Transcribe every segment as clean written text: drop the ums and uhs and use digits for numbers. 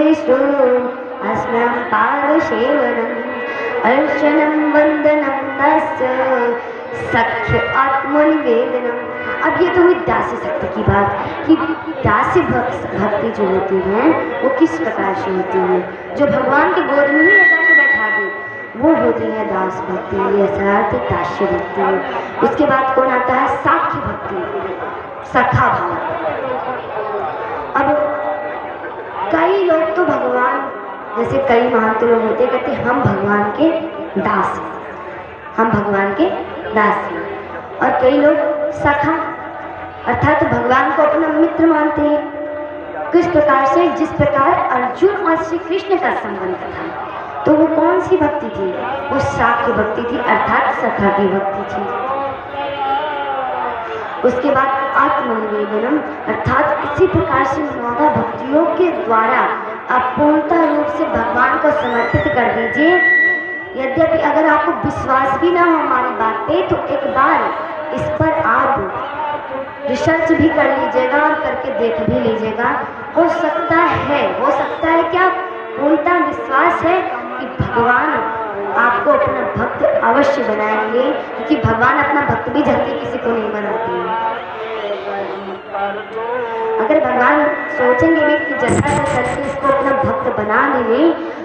सर्वेषु अस्मं पादसेवनम् अर्चनं वंदनं तस्य सख्य आत्मनिवेदनम। अब ये तो हुई दास्य शक्ति की बात कि दास्य भक्ति जो होती है वो किस प्रकार से होती है। जो भगवान के गोद में ही लगा के बैठा दे वो होती है दास भक्ति, यथार्थ दास्य भक्ति। उसके बाद कौन आता है? साख्य भक्ति, सखा भाव। अब कई लोग तो भगवान, जैसे कई महंत लोग होते कहते हम भगवान के दास हैं, हम भगवान के दास हैं। और कई लोग सखा अर्थात भगवान को अपना मित्र मानते हैं। किस प्रकार से? जिस प्रकार अर्जुन और श्री कृष्ण का संबंध था, तो वो कौन सी भक्ति थी? वो साख्य भक्ति थी, अर्थात सखा की भक्ति थी। उसके बाद आत्मनिवेदनम, अर्थात इसी प्रकार से नौदा भक्तियों के द्वारा आप पूर्णतः रूप से भगवान को समर्पित कर दीजिए। यद्यपि अगर आपको विश्वास भी ना हो हमारी बात पे, तो एक बार इस पर आप रिसर्च भी कर लीजिएगा और करके देख भी लीजिएगा। हो सकता है क्या पूर्णतः विश्वास है कि भगवान आपको अपना भक्त अवश्य बनाएंगे, क्योंकि भगवान अपना भक्त भी जल्दी किसी को नहीं बनाते हैं। अगर भगवान सोचेंगे भी कि जैसा करके इसको अपना भक्त बना ले,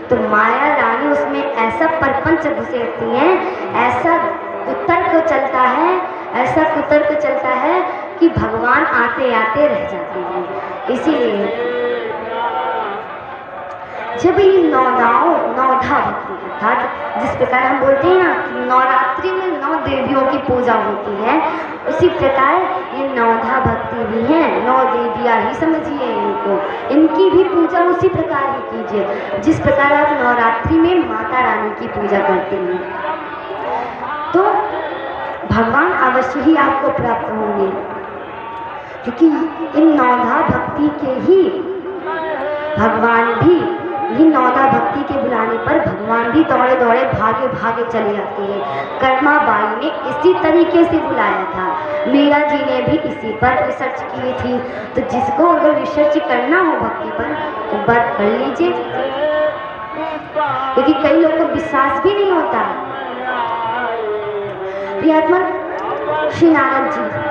तो माया रानी उसमें ऐसा परपंच घुसेड़ती है, ऐसा कुतर्क चलता है कि भगवान आते आते रह जाते हैं। इसीलिए जब ये नौधा भक्ति अर्थात जिस प्रकार हम बोलते हैं ना कि नवरात्रि में 9 देवियों की पूजा होती है, उसी प्रकार ये नौधा भक्ति भी है। 9 देवियाँ ही समझिए इनको, इनकी भी पूजा उसी प्रकार ही कीजिए जिस प्रकार आप नवरात्रि में माता रानी की पूजा करते हैं। तो भगवान अवश्य ही आपको प्राप्त होंगे, क्योंकि इन नौधा भक्ति के ही भगवान भी, ये नौदा भक्ति के बुलाने पर भगवान भी दौड़े दौड़े भागे भागे चले जाते हैं। कर्मा बाई ने इसी तरीके से बुलाया था, मीरा जी ने भी इसी पर रिसर्च की थी। तो जिसको अगर रिसर्च करना हो भक्ति पर तो बात कर लीजिए, क्योंकि कई लोगों को विश्वास भी नहीं होता। प्रियात्मा श्री नारद जी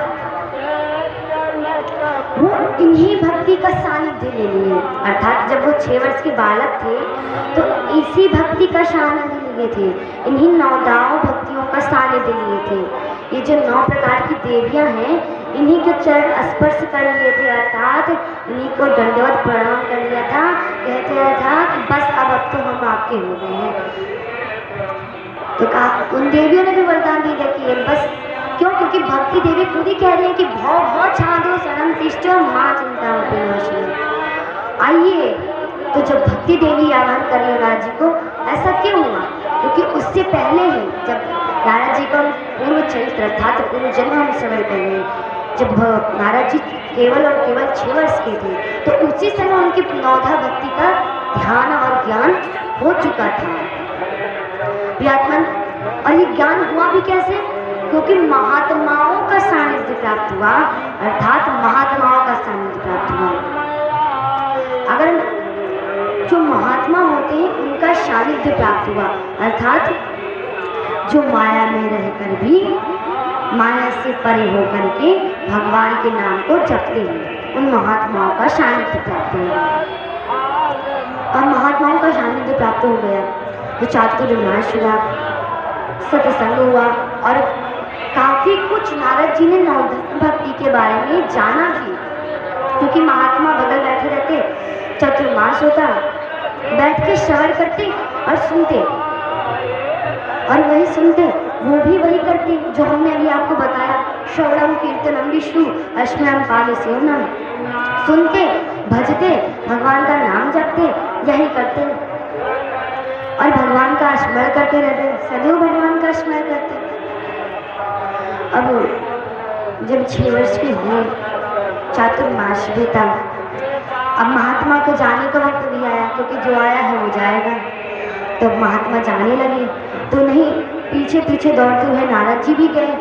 वो इन्हीं भक्ति का सानिध्य ले लिए, अर्थात जब वो 6 वर्ष के बालक थे तो इसी भक्ति का सानिध्य लिए थे, इन्हीं 9 भक्तियों का सानिध्य लिए थे। ये जो 9 प्रकार की देवियां हैं, इन्हीं के चरण स्पर्श कर लिए थे, अर्थात इन्हीं को दंडवत प्रणाम कर लिया था। कहते था कि बस अब तो हम आपके हो गए हैं। तो कहा उन देवियों ने भी वरदान दे दिया कि बस, क्यों? क्योंकि भक्ति देवी खुद ही कह रही है कि भव छादो शरण तिष्ठो मां चिंता विनाशिनी। आइए, तो जब भक्ति देवी आह्वान कर रही नारद जी को, ऐसा क्यों हुआ? क्योंकि उससे पहले ही जब नारद जी का पूर्व चरित्र था, तो पूर्व जन्म हम श्रवण कर रहे हैं, जब नारद जी केवल और केवल 6 वर्ष के थे, तो उसी समय उनकी नौधा भक्ति का ध्यान और ज्ञान हो चुका था। प्रियात्मन, और ये ज्ञान हुआ भी कैसे? क्योंकि महात्माओं का सानिध्य प्राप्त हुआ, अर्थात महात्माओं का सानिध्य प्राप्त हुआ। अगर जो महात्मा होते हैं उनका सानिध्य प्राप्त हुआ, अर्थात जो माया में रहकर भी माया से परे होकर के भगवान के नाम को जपते हैं, उन महात्माओं का सानिध्य प्राप्त हुआ। और महात्माओं का सानिध्य प्राप्त हो गया तो चातुर्मास हुआ, सत्संग हुआ, और काफ़ी कुछ नारद जी ने नवधा भक्ति के बारे में जाना भी, क्योंकि महात्मा बगल बैठे रहते, चतुर्मास होता, बैठ के श्रवण करते और सुनते, और वही सुनते वो भी वही करते जो हमने अभी आपको बताया, श्रवणम कीर्तनम विष्णु अश्वम पाद सेवनम। सुनते, भजते, भगवान का नाम जपते, यही करते और भगवान का स्मरण करते रहते, सदैव भगवान का स्मरण करते। अब जब 6 वर्ष के हुए, चातुर्मास बीता, अब महात्मा को जाने का वक्त भी आया, क्योंकि जो आया है वो जाएगा। तो महात्मा जाने लगे, तो नहीं, पीछे पीछे दौड़ते हुए नारद जी भी गए।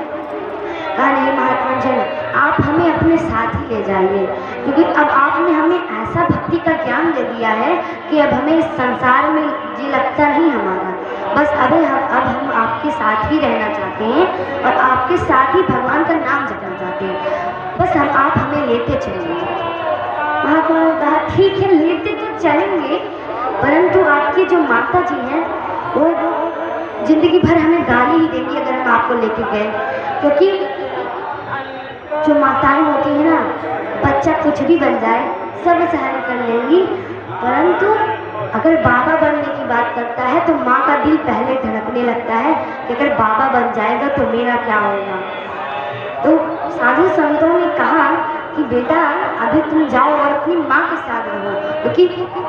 कहा नहीं महात्मा जन, आप हमें अपने साथ ही ले जाइए, क्योंकि अब आपने हमें ऐसा भक्ति का ज्ञान दे दिया है कि अब हमें इस संसार में जी लगता नहीं हमारा। बस अब हम आपके साथ ही रहना चाहते हैं और आपके साथ ही भगवान का नाम जपना चाहते हैं। बस आप हमें लेते चलिए। महात्मा ने कहा ठीक है, लेते तो चलेंगे, परंतु आपकी जो माता जी हैं वो जिंदगी भर हमें गाली ही देंगी अगर हम आपको लेके गए, क्योंकि जो माताएं होती हैं ना, बच्चा कुछ भी बन जाए सब सहन कर लेंगी, परंतु अगर बाबा बनने की बात करता है तो माँ का दिल पहले धड़कने लगता है कि अगर बाबा बन जाएगा तो मेरा क्या होगा। तो साधु संतों ने कहा कि बेटा अभी तुम जाओ और अपनी माँ के साथ रहो, क्योंकि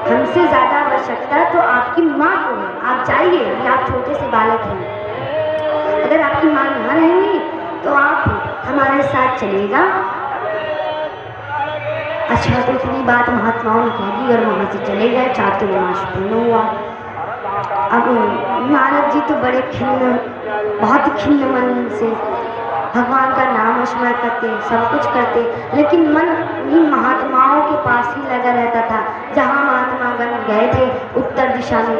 हमसे ज़्यादा आवश्यकता तो आपकी माँ को है। आप जाइए, कि आप छोटे से बालक हैं, अगर आपकी माँ यहाँ रहेंगी तो आप हमारे साथ चलिएगा। अच्छा, तो इतनी बात महात्माओं ने कह दी और वहाँ से चले गए। चातुर्मास पूर्ण हुआ। अब नारद जी तो बड़े खिन्न, बहुत खिन्न मन से भगवान का नाम स्मरण करते, सब कुछ करते, लेकिन मन उन्हीं महात्माओं के पास ही लगा रहता था जहाँ महात्मा गण गए थे उत्तर दिशा में।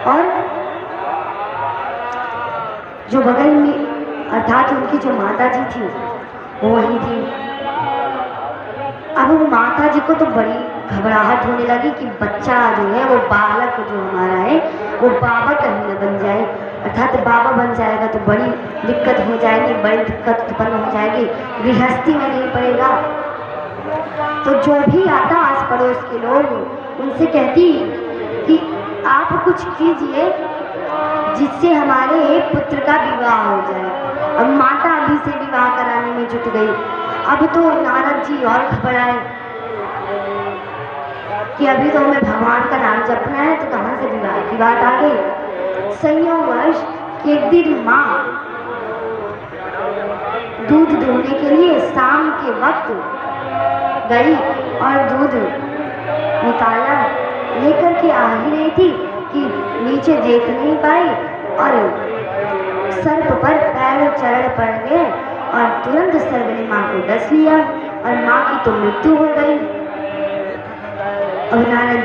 और जो बगल में अर्थात उनकी जो माता जी थी वो वहीं थी। अब वो माता जी को तो बड़ी घबराहट होने लगी कि बच्चा जो है, वो बालक जो हमारा है, वो बाबा कहीं न बन जाए, अर्थात बाबा बन जाएगा तो बड़ी दिक्कत हो जाएगी, बड़ी दिक्कत उत्पन्न हो जाएगी, गृहस्थी में नहीं पड़ेगा। तो जो भी आता आस पड़ोस के लोग उनसे कहती कि आप कुछ कीजिए जिससे हमारे पुत्र का विवाह हो जाए। अब माता अभी से विवाह कराने में जुट गई। अब तो नारद जी और घबराए कि अभी तो हमें भगवान का नाम जपना है, तो कहाँ से विवाह की बात आ गई। संयोगवश एक दिन माँ दूध दूहने के लिए शाम के वक्त गई और दूध निकाला, लेकर के आ ही रही थी कि नीचे देख नहीं पाई और सर्प पर पैर चढ़ पड़ गए और तुरंत सर्प ने माँ को डस लिया और माँ की तो मृत्यु हो गई। अब नारद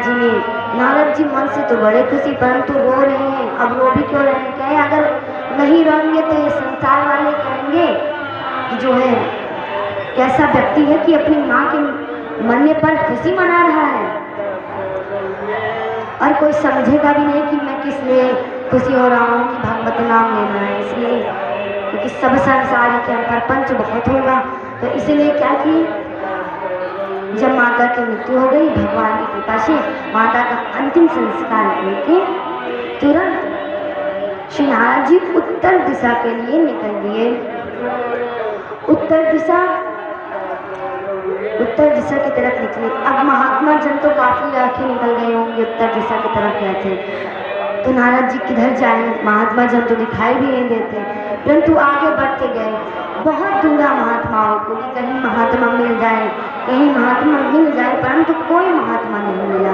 जी मन से तो बड़े खुशी, परंतु रो रहे हैं। अब रो भी क्यों रहे हैं, कहे अगर नहीं रोएंगे तो ये संसार वाले कहेंगे कि जो है कैसा व्यक्ति है कि अपनी माँ के मरने पर खुशी मना रहा है, और कोई समझेगा भी नहीं कि मैं किस लिए खुशी हो रहा हूँ कि भगवत नाम लेना है, इसलिए क्योंकि सब संसार के प्रपंच बहुत होगा। तो इसलिए क्या कि जब माता की मृत्यु हो गई, भगवान की कृपा से माता का अंतिम संस्कार करके तुरंत श्री नारद जी उत्तर दिशा के लिए निकल दिए। उत्तर दिशा की तरफ निकले। अब महात्मा जन तो काफी आंखें निकल गए होंगे, उत्तर दिशा की तरफ गए थे, तो नारद जी किधर जाए, महात्मा जन तो दिखाई भी नहीं देते, परंतु आगे बढ़ते गए। बहुत ढूंढा महात्माओं को कि कहीं महात्मा मिल जाए, कहीं महात्मा मिल जाए, परंतु कोई महात्मा नहीं मिला।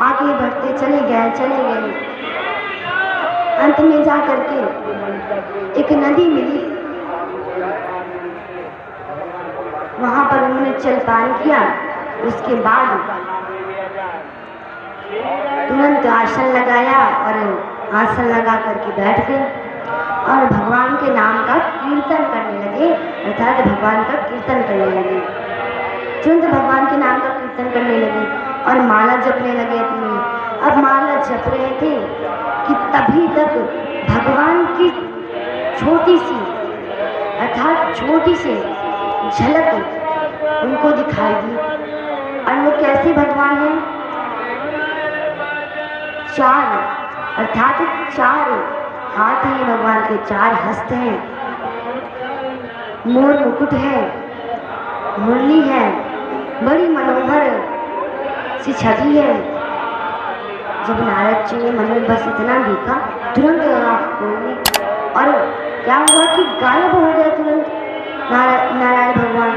आगे बढ़ते चले गए। अंत में जा करके एक नदी मिली, वहां पर उन्होंने जलपान किया। उसके बाद तुरंत आसन लगाया और आसन लगा करके बैठ गए और भगवान के नाम का कीर्तन करने लगे, अर्थात भगवान का कीर्तन करने लगे। तुरंत भगवान के नाम का कीर्तन करने लगे और माला जपने लगे अपनी। अब माला जप रहे थे कि तभी तक भगवान की छोटी सी अर्थात छोटी सी झलक उनको दिखाई दी। और वो कैसे भगवान हैं, चार हाथ हैं भगवान के, 4 हस्त हैं, मोर मुकुट है, मुरली है, बड़ी मनोहर सी छवि है। जब नारद जी ने मन में बस इतना देखा, तुरंत आँख खोल ली और क्या हुआ कि गायब हो गए तुरंत नारायण भगवान।